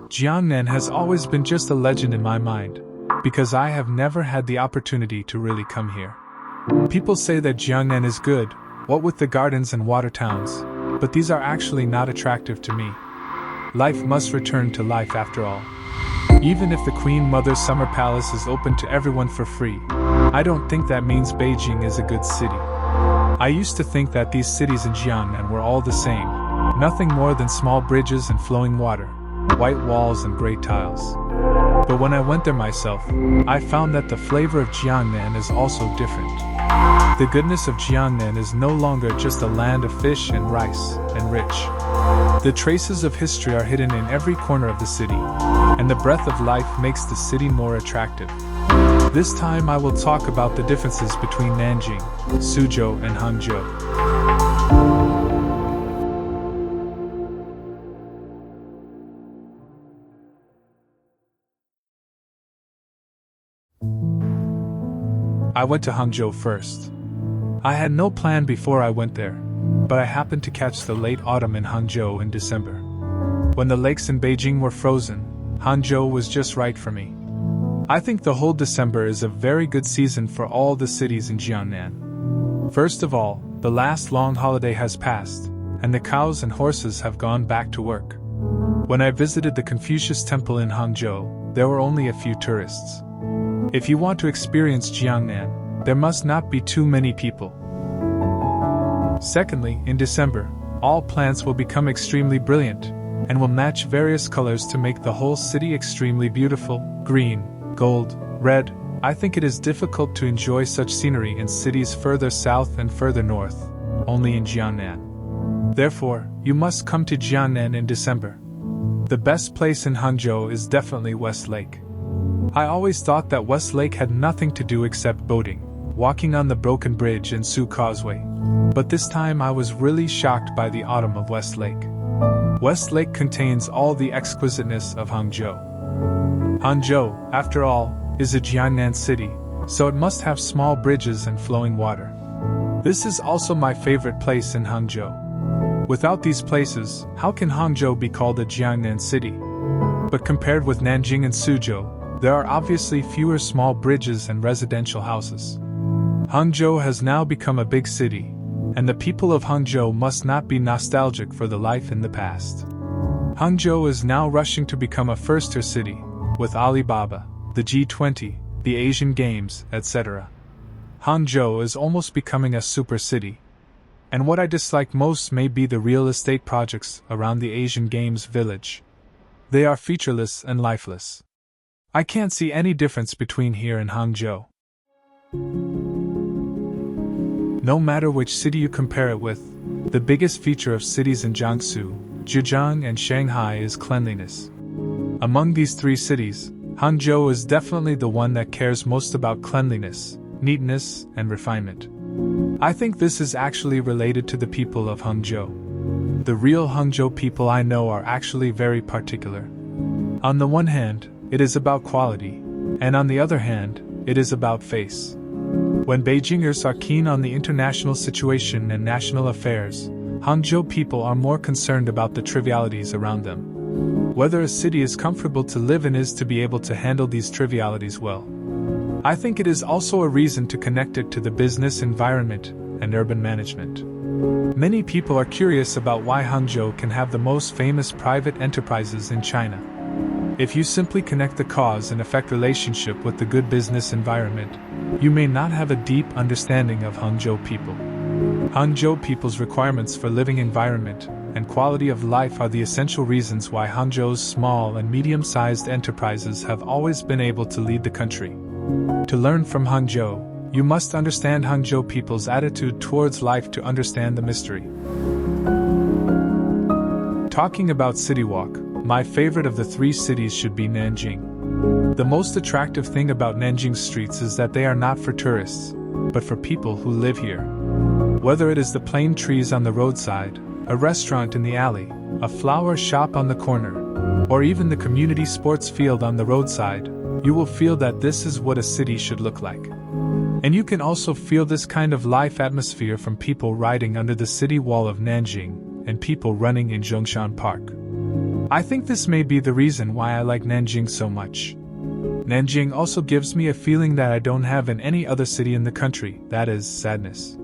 Jiangnan has always been just a legend in my mind, because I have never had the opportunity to really come here. People say that Jiangnan is good, what with the gardens and water towns, but these are actually not attractive to me. Life must return to life after all. Even if the Queen Mother's summer palace is open to everyone for free, I don't think that means Beijing is a good city. I used to think that these cities in Jiangnan were all the same, nothing more than small bridges and flowing water, white walls and gray tiles. But when I went there myself, I found that the flavor of Jiangnan is also different. The goodness of Jiangnan is no longer just a land of fish and rice and rich. The traces of history are hidden in every corner of the city, and the breath of life makes the city more attractive. This time I will talk about the differences between Nanjing, Suzhou, and Hangzhou. I went to Hangzhou first. I had no plan before I went there, but I happened to catch the late autumn in Hangzhou in December. When the lakes in Beijing were frozen, Hangzhou was just right for me. I think the whole December is a very good season for all the cities in Jiangnan. First of all, the last long holiday has passed, and the cows and horses have gone back to work. When I visited the Confucius Temple in Hangzhou, there were only a few tourists. If you want to experience Jiangnan, there must not be too many people. Secondly, in December, all plants will become extremely brilliant, and will match various colors to make the whole city extremely beautiful: green, gold, red. I think it is difficult to enjoy such scenery in cities further south and further north, only in Jiangnan. Therefore, you must come to Jiangnan in December. The best place in Hangzhou is definitely West Lake. I always thought that West Lake had nothing to do except boating, walking on the broken bridge and Sioux Causeway. But this time I was really shocked by the autumn of West Lake. West Lake contains all the exquisiteness of Hangzhou. Hangzhou, after all, is a Jiangnan city, so it must have small bridges and flowing water. This is also my favorite place in Hangzhou. Without these places, how can Hangzhou be called a Jiangnan city? But compared with Nanjing and Suzhou, there are obviously fewer small bridges and residential houses. Hangzhou has now become a big city, and the people of Hangzhou must not be nostalgic for the life in the past. Hangzhou is now rushing to become a first-tier city, with Alibaba, the G20, the Asian Games, etc. Hangzhou is almost becoming a super city. And what I dislike most may be the real estate projects around the Asian Games village. They are featureless and lifeless. I can't see any difference between here and Hangzhou. No matter which city you compare it with, the biggest feature of cities in Jiangsu, Zhejiang, and Shanghai is cleanliness. Among these three cities, Hangzhou is definitely the one that cares most about cleanliness, neatness, and refinement. I think this is actually related to the people of Hangzhou. The real Hangzhou people I know are actually very particular. On the one hand, it is about quality, and on the other hand, it is about face. When Beijingers are keen on the international situation and national affairs, Hangzhou people are more concerned about the trivialities around them. Whether a city is comfortable to live in is to be able to handle these trivialities well. I think it is also a reason to connect it to the business environment and urban management. Many people are curious about why Hangzhou can have the most famous private enterprises in China. If you simply connect the cause and effect relationship with the good business environment, you may not have a deep understanding of Hangzhou people. Hangzhou people's requirements for living environment and quality of life are the essential reasons why Hangzhou's small and medium-sized enterprises have always been able to lead the country. To learn from Hangzhou, you must understand Hangzhou people's attitude towards life to understand the mystery. Talking about city walk, my favorite of the three cities should be Nanjing. The most attractive thing about Nanjing's streets is that they are not for tourists, but for people who live here. Whether it is the plane trees on the roadside, a restaurant in the alley, a flower shop on the corner, or even the community sports field on the roadside, you will feel that this is what a city should look like. And you can also feel this kind of life atmosphere from people riding under the city wall of Nanjing and people running in Zhongshan Park. I think this may be the reason why I like Nanjing so much. Nanjing also gives me a feeling that I don't have in any other city in the country, that is, sadness.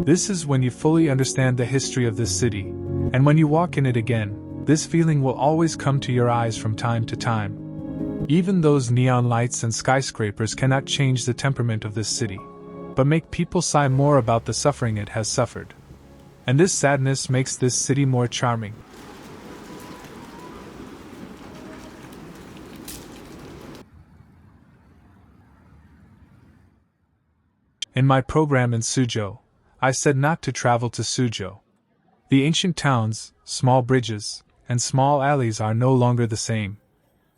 This is when you fully understand the history of this city, and when you walk in it again, this feeling will always come to your eyes from time to time. Even those neon lights and skyscrapers cannot change the temperament of this city, but make people sigh more about the suffering it has suffered. And this sadness makes this city more charming. In my program in Suzhou, I said not to travel to Suzhou. The ancient towns, small bridges, and small alleys are no longer the same.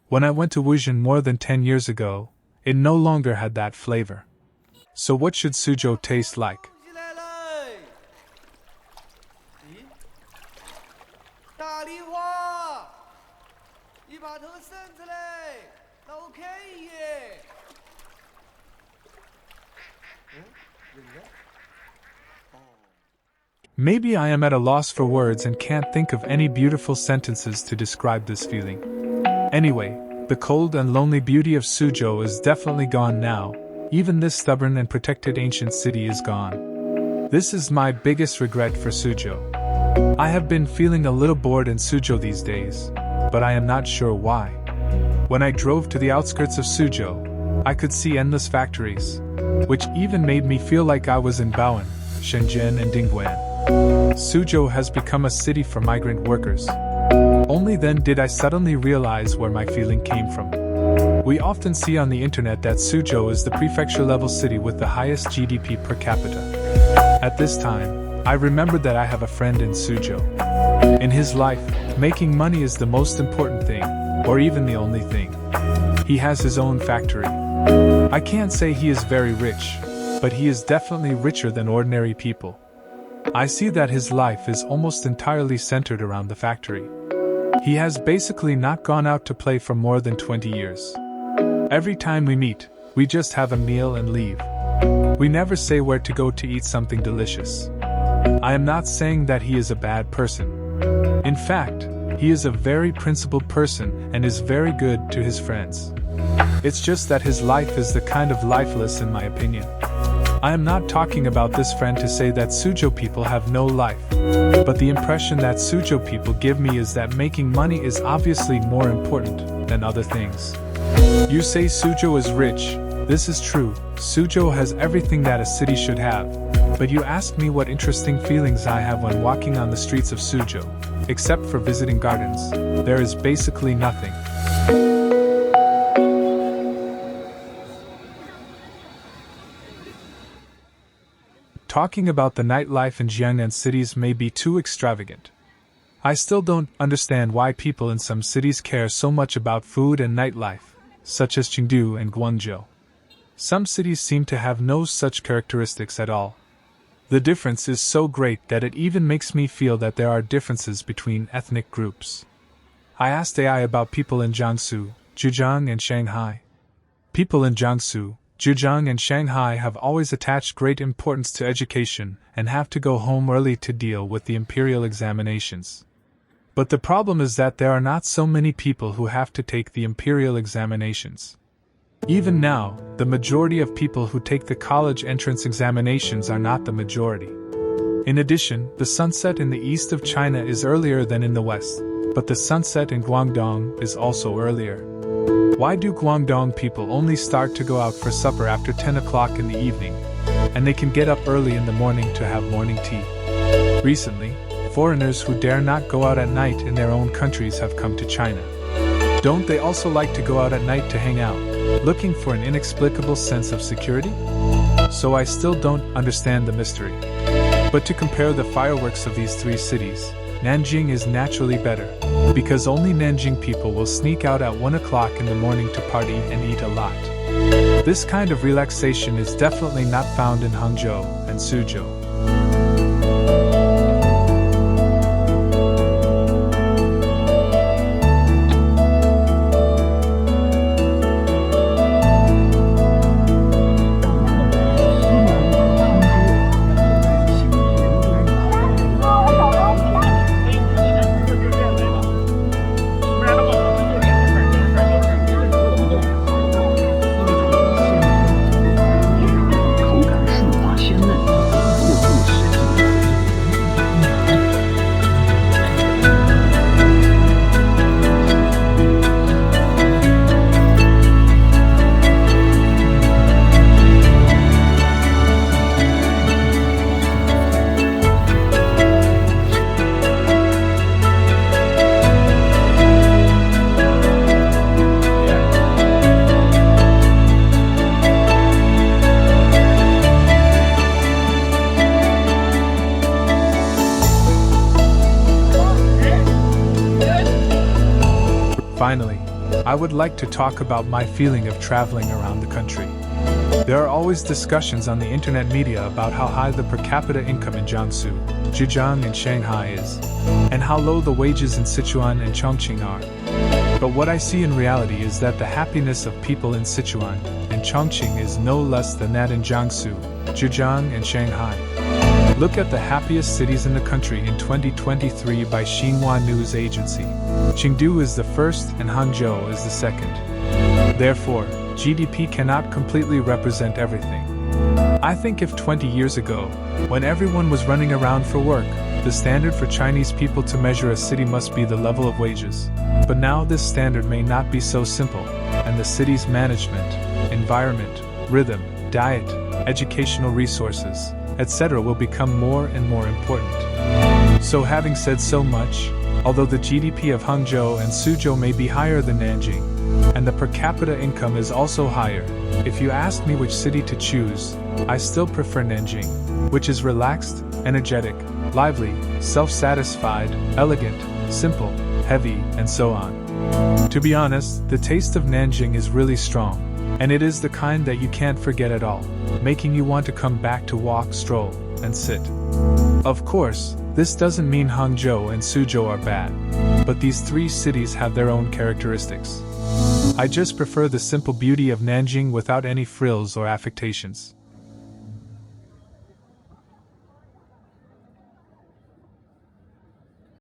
When I went to Wuzhen more than 10 years ago, it no longer had that flavor. So what should Suzhou taste like? Maybe I am at a loss for words and can't think of any beautiful sentences to describe this feeling. Anyway, the cold and lonely beauty of Suzhou is definitely gone now. Even this stubborn and protected ancient city is gone. This is my biggest regret for Suzhou. I have been feeling a little bored in Suzhou these days, but I am not sure why. When I drove to the outskirts of Suzhou, I could see endless factories, which even made me feel like I was in Baoan, Shenzhen and Dingguan. Suzhou has become a city for migrant workers. Only then did I suddenly realize where my feeling came from. We often see on the internet that Suzhou is the prefecture-level city with the highest GDP per capita. At this time, I remembered that I have a friend in Suzhou. In his life, making money is the most important thing, or even the only thing. He has his own factory. I can't say he is very rich, but he is definitely richer than ordinary people. I see that his life is almost entirely centered around the factory. He has basically not gone out to play for more than 20 years. Every time we meet, we just have a meal and leave. We never say where to go to eat something delicious. I am not saying that he is a bad person. In fact, he is a very principled person and is very good to his friends. It's just that his life is the kind of lifeless in my opinion. I am not talking about this friend to say that Suzhou people have no life, but the impression that Suzhou people give me is that making money is obviously more important than other things. You say Suzhou is rich. This is true. Suzhou has everything that a city should have. But you ask me what interesting feelings I have when walking on the streets of Suzhou. Except for visiting gardens, there is basically nothing. Talking about the nightlife in Jiangnan cities may be too extravagant. I still don't understand why people in some cities care so much about food and nightlife, such as Chengdu and Guangzhou. Some cities seem to have no such characteristics at all. The difference is so great that it even makes me feel that there are differences between ethnic groups. I asked AI about people in Jiangsu, Zhejiang and Shanghai. People in Jiangsu, Zhejiang and Shanghai have always attached great importance to education and have to go home early to deal with the imperial examinations. But the problem is that there are not so many people who have to take the imperial examinations. Even now, the majority of people who take the college entrance examinations are not the majority. In addition, the sunset in the east of China is earlier than in the west, but the sunset in Guangdong is also earlier. Why do Guangdong people only start to go out for supper after 10 o'clock in the evening, and they can get up early in the morning to have morning tea? Recently, foreigners who dare not go out at night in their own countries have come to China. Don't they also like to go out at night to hang out, looking for an inexplicable sense of security? So I still don't understand the mystery. But to compare the fireworks of these three cities, Nanjing is naturally better, because only Nanjing people will sneak out at 1 o'clock in the morning to party and eat a lot. This kind of relaxation is definitely not found in Hangzhou and Suzhou. Finally, I would like to talk about my feeling of traveling around the country. There are always discussions on the internet media about how high the per capita income in Jiangsu, Zhejiang, and Shanghai is, and how low the wages in Sichuan and Chongqing are. But what I see in reality is that the happiness of people in Sichuan and Chongqing is no less than that in Jiangsu, Zhejiang, and Shanghai. Look at the happiest cities in the country in 2023 by Xinhua News Agency. Chengdu is the first and Hangzhou is the second. Therefore, GDP cannot completely represent everything. I think if 20 years ago, when everyone was running around for work, the standard for Chinese people to measure a city must be the level of wages. But now this standard may not be so simple, and the city's management, environment, rhythm, diet, educational resources, etc. will become more and more important. So having said so much, although the GDP of Hangzhou and Suzhou may be higher than Nanjing, and the per capita income is also higher, if you ask me which city to choose, I still prefer Nanjing, which is relaxed, energetic, lively, self-satisfied, elegant, simple, heavy, and so on. To be honest, the taste of Nanjing is really strong, and it is the kind that you can't forget at all, making you want to come back to walk, stroll, and sit. Of course, this doesn't mean Hangzhou and Suzhou are bad, but these three cities have their own characteristics. I just prefer the simple beauty of Nanjing without any frills or affectations.